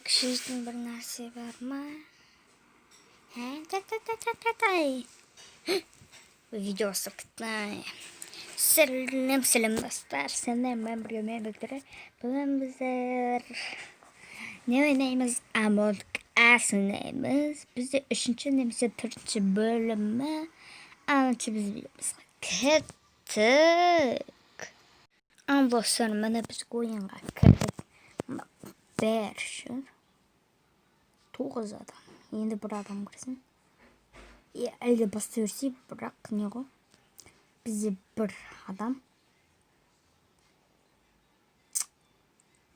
Kişinin bir narsa var mı? Video sıkıntı. Selam dostlar. Senden ben bir yemeğe bekliyorum. Bugün bizler ne oynayımız? Among Us oynayımız. Bize 3. neyse 4. bölümü anlatı biz biliyoruz. Kıttık. Ama dostlarım bana biz oyunga kırdık. Ber şu. 9 adam. Endi bir adam girsin. Elde basıyorsa bırak ne o? Bizi bir adam.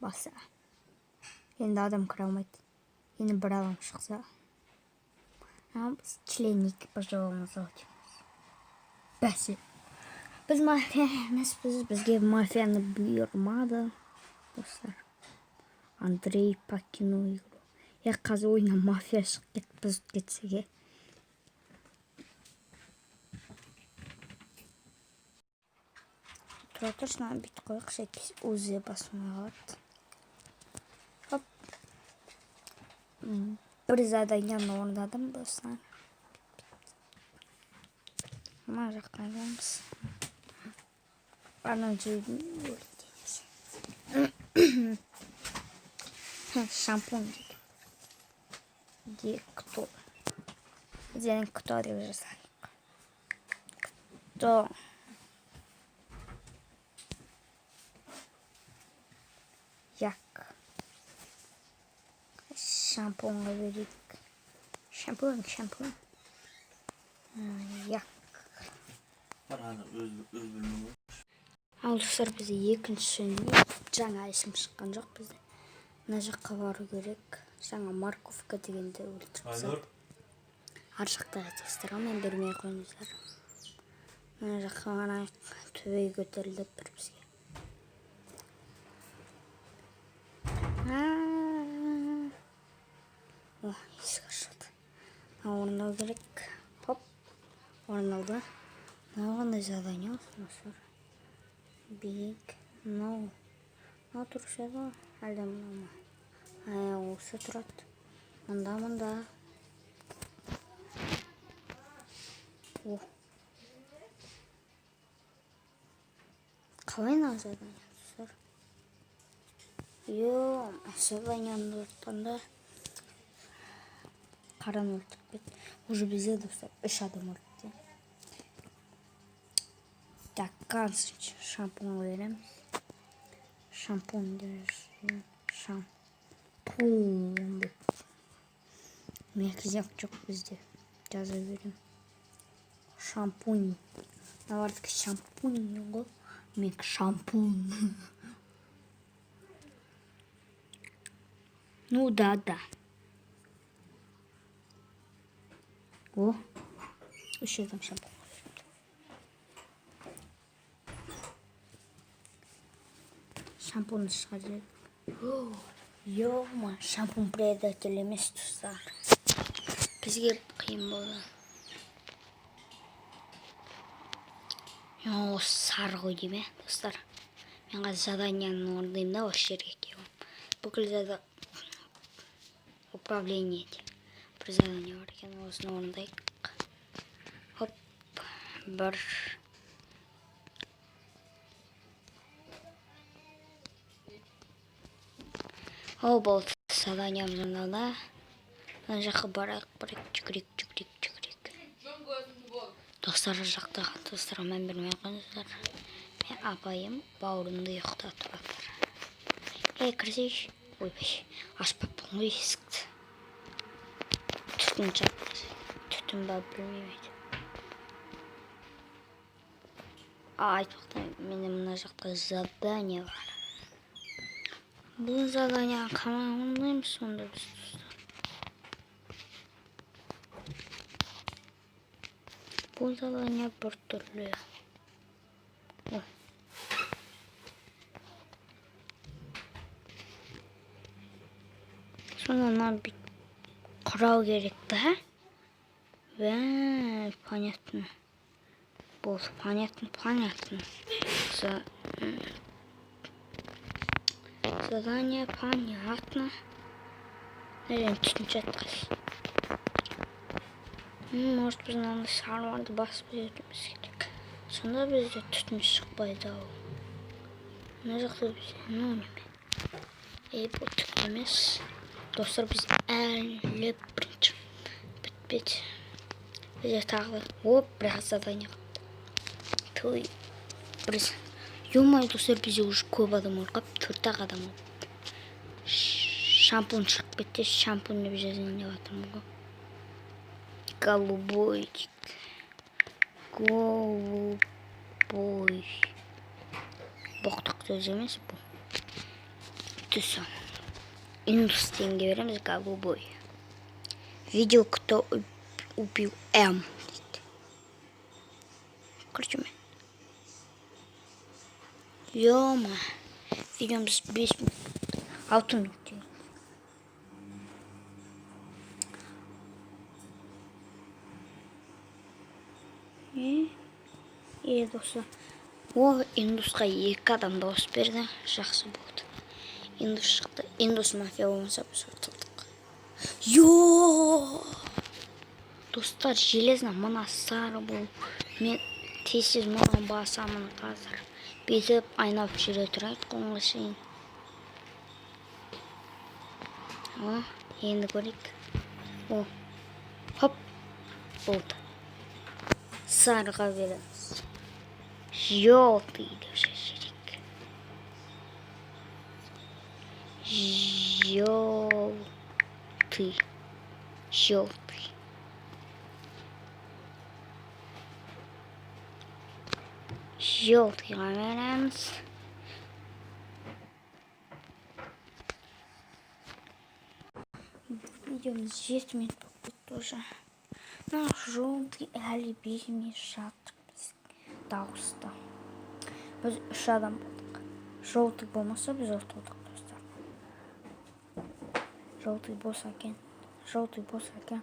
Basa. Endi adam kıramaydı. Endi bir adam çıksa. Ama biz çilenik bir yolumuza açıyoruz. Basi. Biz mafya emas, bizga mafyani buyurmadi. Dostlar. Andrey Pakinoy. Ya qazi o'yna mafya chiqib biz ketsaga. Turashdan bit qo'yiq shekil o'zi basmayapti. Hop. Bir zadaniani o'rnadim do'stlar. Mana qilamiz. Anonchi шампунь. Где кто? Где кто держит? Кто? Як? Шампунь говорит. Шампунь. Як? Алыстар бізде екінші жаңа есім шыққан жоқ бізде. Мына жаққа бару керек. Жаңа Марковка дегенде өлтіріп тастады. Ар жақтағы тестер мен бермей қойыңыздар. Мына жаққа қарайық. Төбе көтерілді бір бізге. Есік ашылды. Орындау керек. Хоп. Орындалды. Мынау қандай задание осы? Биг. Мынау тұрса да әлде мынау ма? Осы тұрады. Мында. Қалай мына задание достар? Заданияны ұрттанда қараны өлтіріп кетті. Уже бізде достар 3 адам өлтірді. Так, қансыншы шампунь береміз. Шампунь держи. Шампунь деп. Мекізек жоқ бізде. Жаза берем. Шампунь. Навардық шампунь ғой. Мек шампунь. Ну да. О. Еще там шампунь. Шампунь шығарып. Йома, шампунь предатель емес достар. Бізге қиын болды. Осы сары ғой дейме, достар. Мен қазір заданияны орындаймын да, осы жерге келемін. Бүкіл управление. Бір задание бар екен, осыны орындайық. Хоп, бір. О, болды. Заданиямыз орындалды. Мына жаққа барайық. Жүгірек. Достар жақтағы достарға мән бермей қойыңыздар. Мен апайым бауырымды ұйықтатып жатыр. Кірсейші. Ойбай, ашпаппын ғой есікті. Түтін жатыр. Түтін ба білмеймейді. Айтпақта менің мына жақта задание бар. Бұл задание қалай орындаймыз сонда біз достар? Бұл задание бір түрлі. Сонда бір құрау керек та? Понятно. Бұл понятно. Задание понятно. Nereden tütünç etkiz. Может біздің анда шаруанды басып өтуіміз керек. Сонда бізде түтін шықпайды ау. Мына жақта бізде бұл түтін емес. Достар, біз әлі бірінші бітпеді. Бізде тағы бір задание қалды. Той біз Ё-моё, достар, бізде уже көп адам орқап, 4-ақ адам олды. Шампунь шығып кетті, шампунь деп жазайын деп жатырмын ғой. Голубойчик. Голубой. Боқтық сөз емес бұл. Түсі. Индус дегенге береміз, голубой. Видео, кто убил М. Короче, мен. Ё-ма. Видеомыз 5 минут. 6 минут. Достар, о индусқа 2 адам дауыс берді, жақсы болды. Индус шықты. Индус мафия болмаса біз ұтылдық. Йоо! Достар, железно мына сары бол. Мен тез маған басамын қазір. Бетіп айналып жүре тұрайық қоңғы шейін. Енді көрейік. Хоп! Болды. Сарыға береміз. Желтый деп шешерек. Желтый. Желтый. Желтыйға береміз. Видеомыз 7 минут болды тоже. Желтый әлі бермей жатырмыз дауысты. Біз 3 адам болдық. Желтый болмаса біз ұтылдық, достар. Желтый бос екен. Желтый бос екен.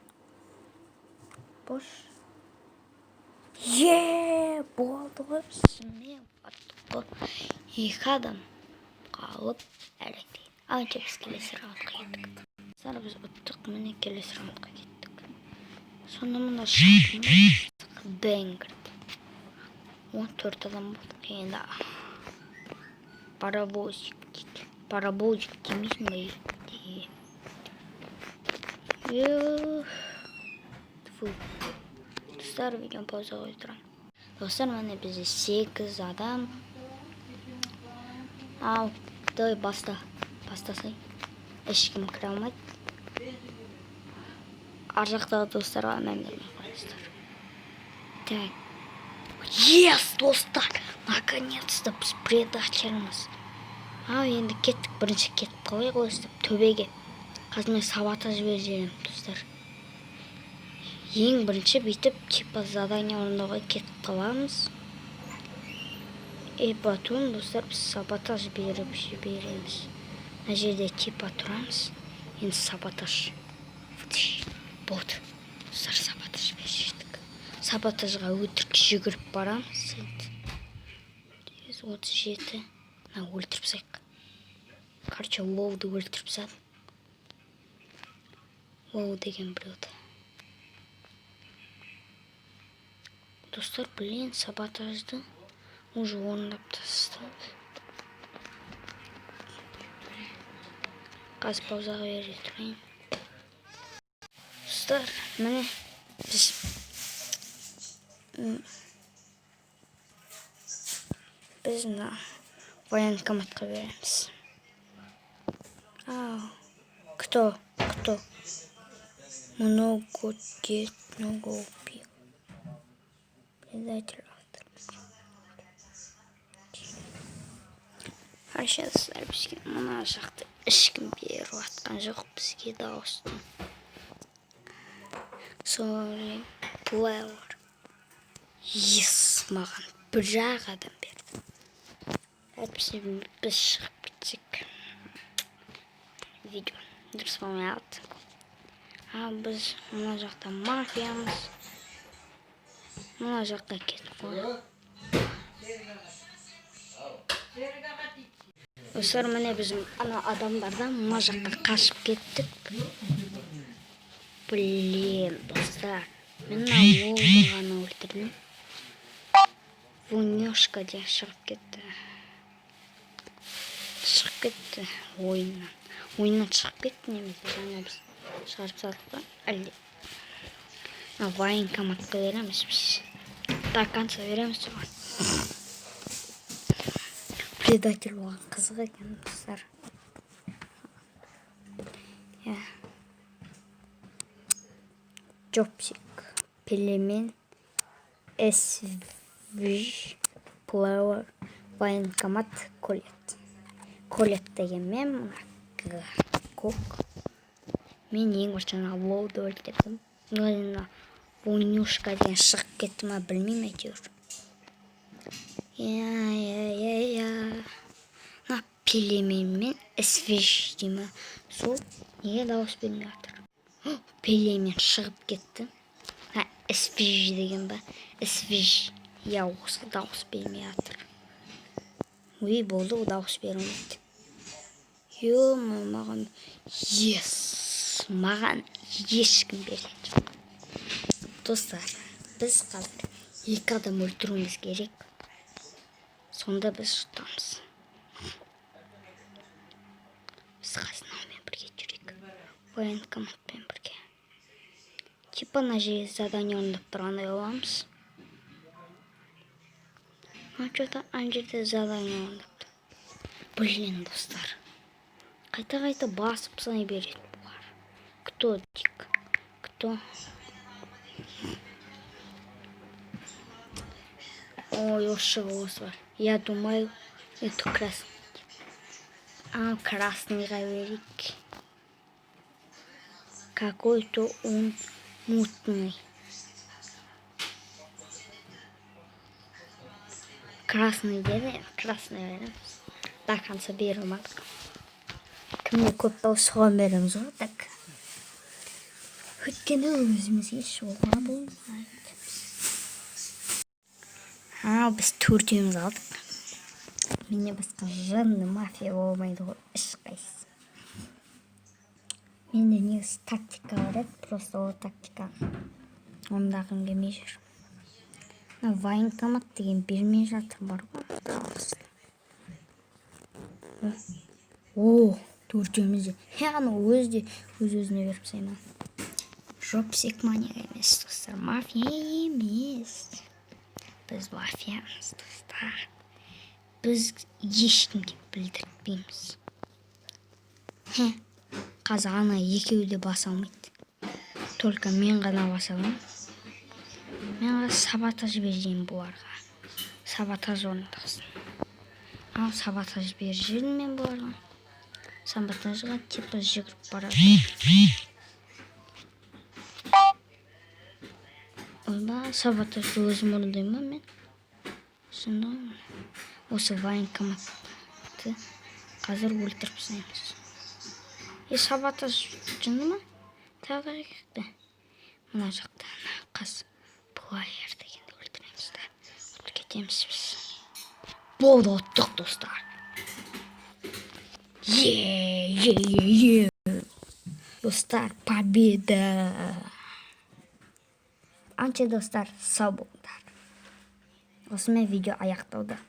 Бош. Болды ғой. Мен баттық. 2 адам қалып әрекет. Анша біз келесі раундқа кеттік. Сары біз ұттық, міне келесі раундқа кеттік. Сонда мұнда шықпымыз бәңгірді. 14 адам болдық енді. Паровозик дейді. Паровозик демейсің бе? Достар, видеоны пауза қойып тұрам. Достар, міне бізде 8 адам. Ал, давай бастасай. Ешкім кіре алмайды. Ар жақтағы достарға мән бермей қойыңыздар. Так. Достар! Наконец-то біз предателіміз. Енді кеттік, бірінші кетіп қалай қойыстып төбеге. Қазір мен сабата жіберем, достар. Ең бірінші бүйтіп типа задание орындауға кетіп қаламыз. Потом, достар, біз саботаж жібереміз. Мына жерде типа тұрамыз. Енді саботаж. Болды. Достар, саботаж жібердік. Саботажға өтірік жүгіріп барамыз. 37. Өлтіріп сайық. Короче, лоуды өлтіріп садым. Лоу деген біреуді. Достар, блин, саботажды уже орындап тастады. Қазір паузаға бере тұрайын. Достар, міне біз мына военкоматқа береміз. Кто? Много дед, много убил. Предатель автор. Arkadaşlar bізге мына жақты ешкім беріп атқан жоқ бізге дауысты. Sorry, player. Маған бір-ақ адам берді. Әйтпесе біз шығып кетсек. Видео дұрыс болмай қалды. Біз мына жақта мафиямыз. Мына жаққа кетіп қойдық. Достар, міне біз ана адамдардан мына жаққа қашып кеттік. Блин, достар, мен ол ғана өлтірдім. Вунешка де шығып кетті. Ойыннан шығып кетті немесе жаңа біз шығарып салдық па? Әлде военкоматқа береміз біз. До конца береміз соған. Предатель болған қызық екен, достар. Джопсик, Пелемен, SVJ, Плауэр, военкомат, Колет. Колет деген мен Кок. Мен ең жаңа Лоуды өлтірдім. Вунюшка деген шығып кетті ма білмеймін әйтеуір. Пелемен мен SVJ деймі. Сол неге дауыс бермей жатыр? Пелемен шығып кетті. SVJ деген ба? SVJ. Осы дауыс бермей жатыр. Болды, о дауыс бермейді. Маған маған ешкім береді. Достар, біз қазір 2 адам өлтіруіміз керек. Сонда біз жұтамыз. Біз қазынаумен бірге жүрек. Военкоматпен бірге. Типа на жерде задание орындап тұрғандай боламыз. Что-то ана жерде задание орындап тұр. Блин, достар. Қайта басып сай береді бұлар. Кто дик? Кто? Ой, осы бар. Я думаю, это красный. Красныйға берейік. Какой-то он мутный. Красный деді, красный береміз. До конца бере алмадық. Кімге көп дауыс соған береміз ғой, так. Өйткені өзімізге шығуға болмайды. Біз 4-еуміз алдық. Менен басқа жанны мафия болмайды ғой, ешқайсысы. Менде негізі тактика бар еді, просто ол тактика ондағым келмей жүр. Военкомат деген бермей жатыр бар ғой. 4-еумізде. Аны өз-өзіне беріп сайма. Жопсик мания емес, достар, мафия емес. Біз мафиямыз, достар. Біз ешкімге білдіртпейміз. Қазір ана екеуі де баса алмайды. Только мен ғана баса аламын. Мен саботаж берейін бұларға. Саботаж орындағсын. Саботаж берейін мен бұларға. Саботажға типа жүгіріп барады. Ойба, саботажды өзім орындаймын мен. Сонда осы военкоматты қазір өлтіріп тастаймыз. Саботаж жыны ма? Тағы кетті. Мына жақта қас плеер дегенді өлтіреміз да. Отыр кетеміз біз. Болды, оттық, достар. Достар, победа! Анча, достар, сау болыңдар. Осымен видео аяқталды.